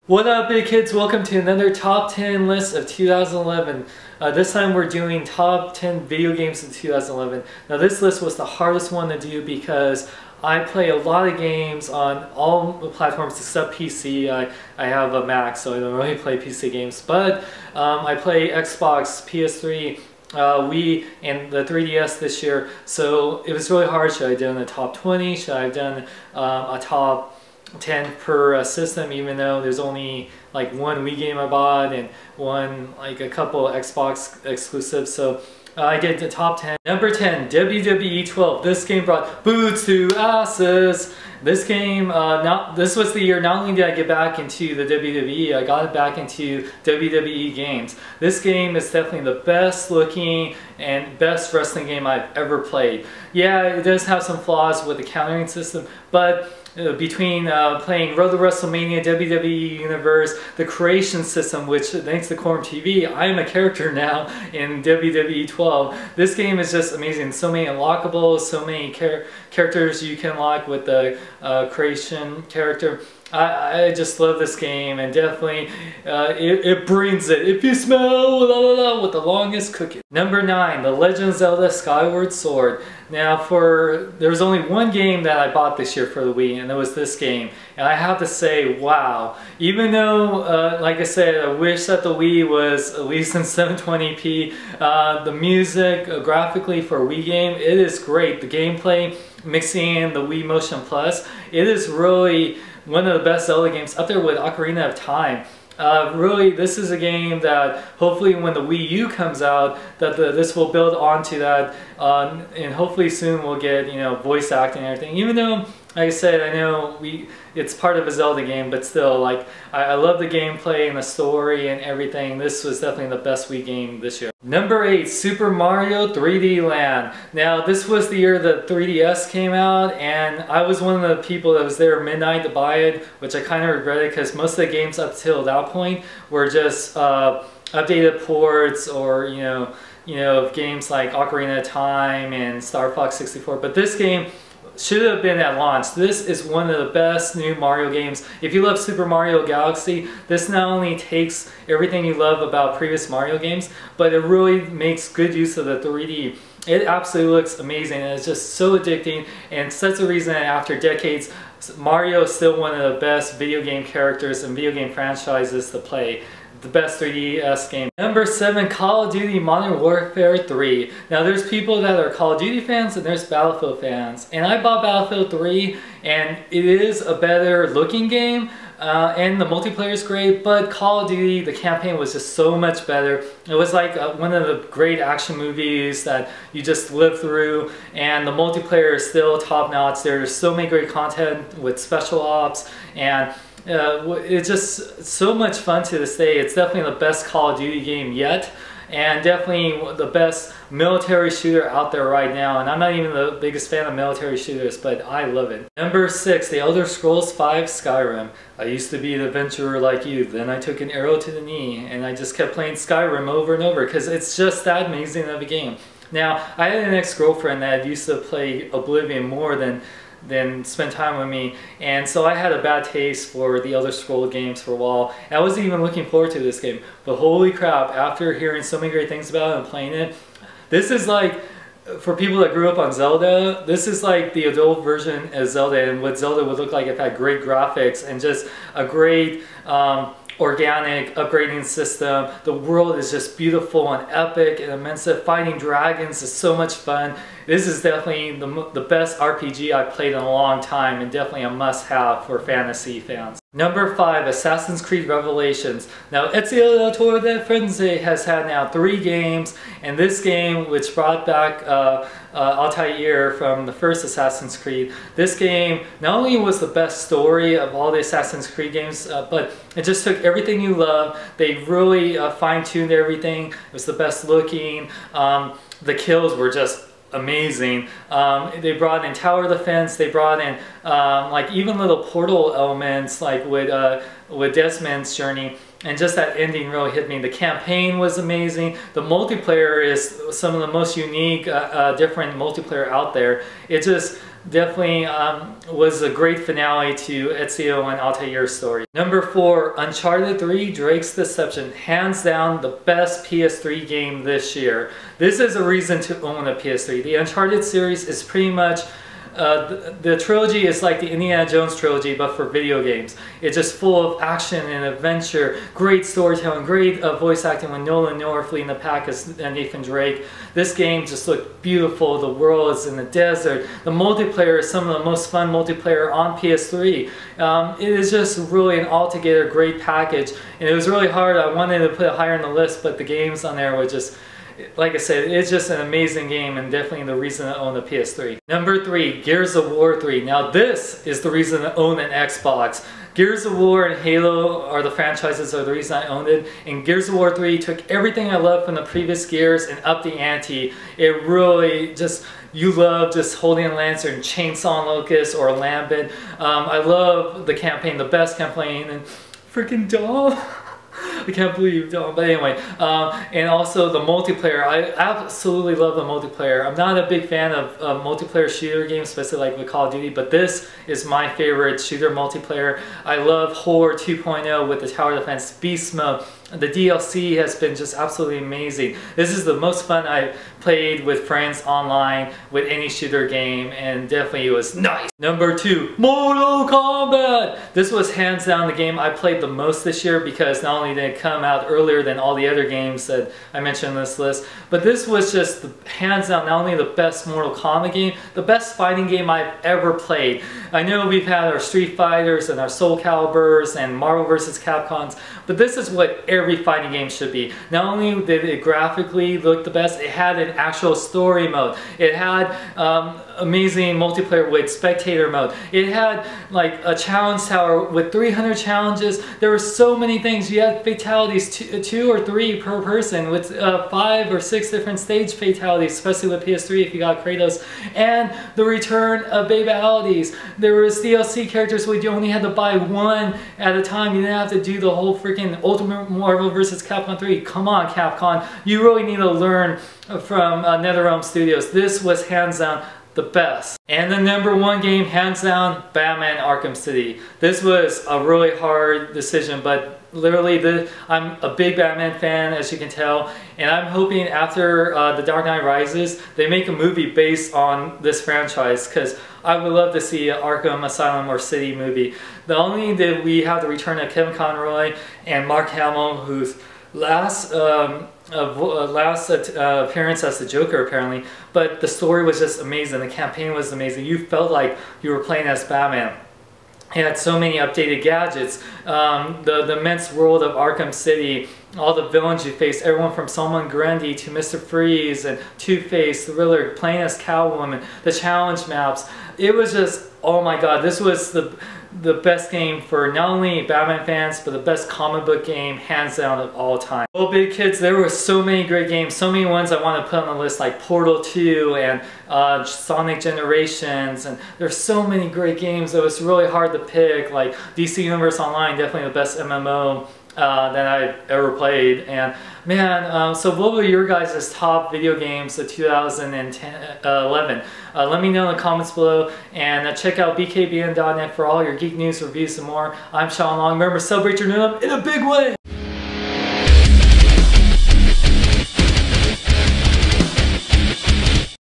What up, big kids? Welcome to another top 10 list of 2011. This time we're doing top 10 video games of 2011. Now this list was the hardest one to do because I play a lot of games on all the platforms except PC. I have a Mac, so I don't really play PC games, but I play Xbox, PS3, Wii, and the 3DS this year, so it was really hard. Should I have done a top 20? Should I have done a top 10 per system, even though there's only like one Wii game I bought and a couple Xbox exclusives, so I get the top 10. Number 10, WWE 12. This game brought boots to asses. This game, this was the year not only did I get back into the WWE, I got back into WWE games. This game is definitely the best looking and best wrestling game I've ever played. Yeah, it does have some flaws with the countering system, but between playing Road to WrestleMania, WWE Universe, the creation system, which thanks to Quorum TV, I am a character now in WWE 12. This game is just amazing. So many unlockables, so many characters you can unlock with the creation character. I just love this game, and definitely it brings it. If you smell la la la with the longest cookie. Number 9, The Legend of Zelda Skyward Sword. Now there was only one game that I bought this year for the Wii, and it was this game. And I have to say, wow. Even though, like I said, I wish that the Wii was at least in 720p, the music graphically for a Wii game, it is great. The gameplay, mixing in the Wii Motion Plus, it is really one of the best Zelda games, up there with Ocarina of Time. Really, this is a game that hopefully when the Wii U comes out, that this will build onto that, and hopefully soon we'll get, you know, voice acting and everything. Even though, like I said, I know it's part of a Zelda game, but still, like, I love the gameplay and the story and everything. This was definitely the best Wii game this year. Number 8, Super Mario 3D Land. Now, this was the year that 3DS came out, and I was one of the people that was there midnight to buy it, which I kind of regretted because most of the games up till that point were just updated ports, or you know games like Ocarina of Time and Star Fox 64. But this game should have been at launch. This is one of the best new Mario games. If you love Super Mario Galaxy, this not only takes everything you love about previous Mario games, but it really makes good use of the 3D. It absolutely looks amazing, and it's just so addicting, and such a reason that after decades, Mario is still one of the best video game characters and video game franchises to play. The best 3DS game. Number 7, Call of Duty Modern Warfare 3. Now there's people that are Call of Duty fans and there's Battlefield fans. And I bought Battlefield 3, and it is a better looking game, and the multiplayer is great, but Call of Duty, the campaign was just so much better. It was like one of the great action movies that you just live through, and the multiplayer is still top notch. There's so many great content with special ops, and it's just so much fun to this day. It's definitely the best Call of Duty game yet, and definitely the best military shooter out there right now. And I'm not even the biggest fan of military shooters, but I love it. Number 6, The Elder Scrolls V Skyrim. I used to be an adventurer like you, then I took an arrow to the knee, and I just kept playing Skyrim over and over because it's just that amazing of a game. Now, I had an ex-girlfriend that used to play Oblivion more than spend time with me, and so I had a bad taste for the Elder Scrolls games for a while. I wasn't even looking forward to this game, but holy crap, after hearing so many great things about it and playing it, this is like, for people that grew up on Zelda, this is like the adult version of Zelda, and what Zelda would look like if it had great graphics and just a great organic upgrading system. The world is just beautiful and epic and immense. Fighting dragons is so much fun. This is definitely the best RPG I've played in a long time, and definitely a must-have for fantasy fans. Number 5, Assassin's Creed Revelations. Now, Ezio Auditore de Firenze has had now 3 games, and this game, which brought back Altair from the first Assassin's Creed, this game not only was the best story of all the Assassin's Creed games, but it just took everything you love. They really fine-tuned everything. It was the best looking. The kills were just amazing. They brought in tower defense. They brought in like even little portal elements, like with Desmond's journey, and just that ending really hit me. The campaign was amazing. The multiplayer is some of the most unique, different multiplayer out there. It just definitely was a great finale to Ezio and Altair's story. Number 4, Uncharted 3, Drake's Deception. Hands down the best PS3 game this year. This is a reason to own a PS3. The Uncharted series is pretty much the trilogy is like the Indiana Jones trilogy, but for video games. It's just full of action and adventure, great storytelling, great voice acting with Nolan North leading the pack as Nathan Drake. This game just looked beautiful. The world is in the desert. The multiplayer is some of the most fun multiplayer on PS3. It is just really an altogether great package, and it was really hard. I wanted to put it higher on the list, but the games on there were just, like I said, it's just an amazing game and definitely the reason to own a PS3. Number 3, Gears of War 3. Now this is the reason to own an Xbox. Gears of War and Halo are the franchises are the reason I owned it, and Gears of War 3 took everything I loved from the previous Gears and upped the ante. It really just, you love just holding a Lancer and chainsaw Locust or a Lambent. I love the campaign, the best campaign, and freaking Dom. I can't believe, but anyway, and also the multiplayer. I absolutely love the multiplayer. I'm not a big fan of multiplayer shooter games, especially like with Call of Duty, but this is my favorite shooter multiplayer. I love Horror 2.0 with the tower defense, Beast Mode. The DLC has been just absolutely amazing. This is the most fun I've played with friends online with any shooter game, and definitely it was nice. Number 2, Mortal Kombat! This was hands down the game I played the most this year because not only did it come out earlier than all the other games that I mentioned in this list, but this was just the, hands down not only the best Mortal Kombat game, the best fighting game I've ever played. I know we've had our Street Fighters and our Soul Caliburs and Marvel vs. Capcoms, but this is what every fighting game should be. Not only did it graphically look the best, it had an actual story mode. It had amazing multiplayer with spectator mode. It had like a challenge tower with 300 challenges. There were so many things. You had fatalities, two or three per person, with 5 or 6 different stage fatalities, especially with PS3 if you got Kratos. And the return of Babalities. There was DLC characters where you only had to buy one at a time. You didn't have to do the whole freaking Ultimate Marvel vs. Capcom 3. Come on, Capcom. You really need to learn from NetherRealm Studios. This was hands down the best. And the number 1 game, hands down, Batman Arkham City. This was a really hard decision, but literally I'm a big Batman fan, as you can tell, and I'm hoping after The Dark Knight Rises they make a movie based on this franchise, because I would love to see an Arkham Asylum or City movie. The only that we have the return of Kevin Conroy and Mark Hamill, whose last appearance as the Joker apparently, but the story was just amazing. The campaign was amazing. You felt like you were playing as Batman. It had so many updated gadgets, the immense world of Arkham City, all the villains you face, everyone from Solomon Grundy to Mr. Freeze and Two-Face, the Riddler, playing as Catwoman, the challenge maps. It was just, oh my god, this was the best game for not only Batman fans, but the best comic book game, hands down, of all time. Well, big kids, there were so many great games, so many ones I want to put on the list, like Portal 2 and Sonic Generations, and there's so many great games. It was really hard to pick. Like DC Universe Online, definitely the best MMO that I've ever played. And man, so what were your guys' top video games of 2011? Let me know in the comments below, and check out bkbn.net for all your geek news, reviews, and more. I'm Sean Long. Remember, celebrate your new in a big way!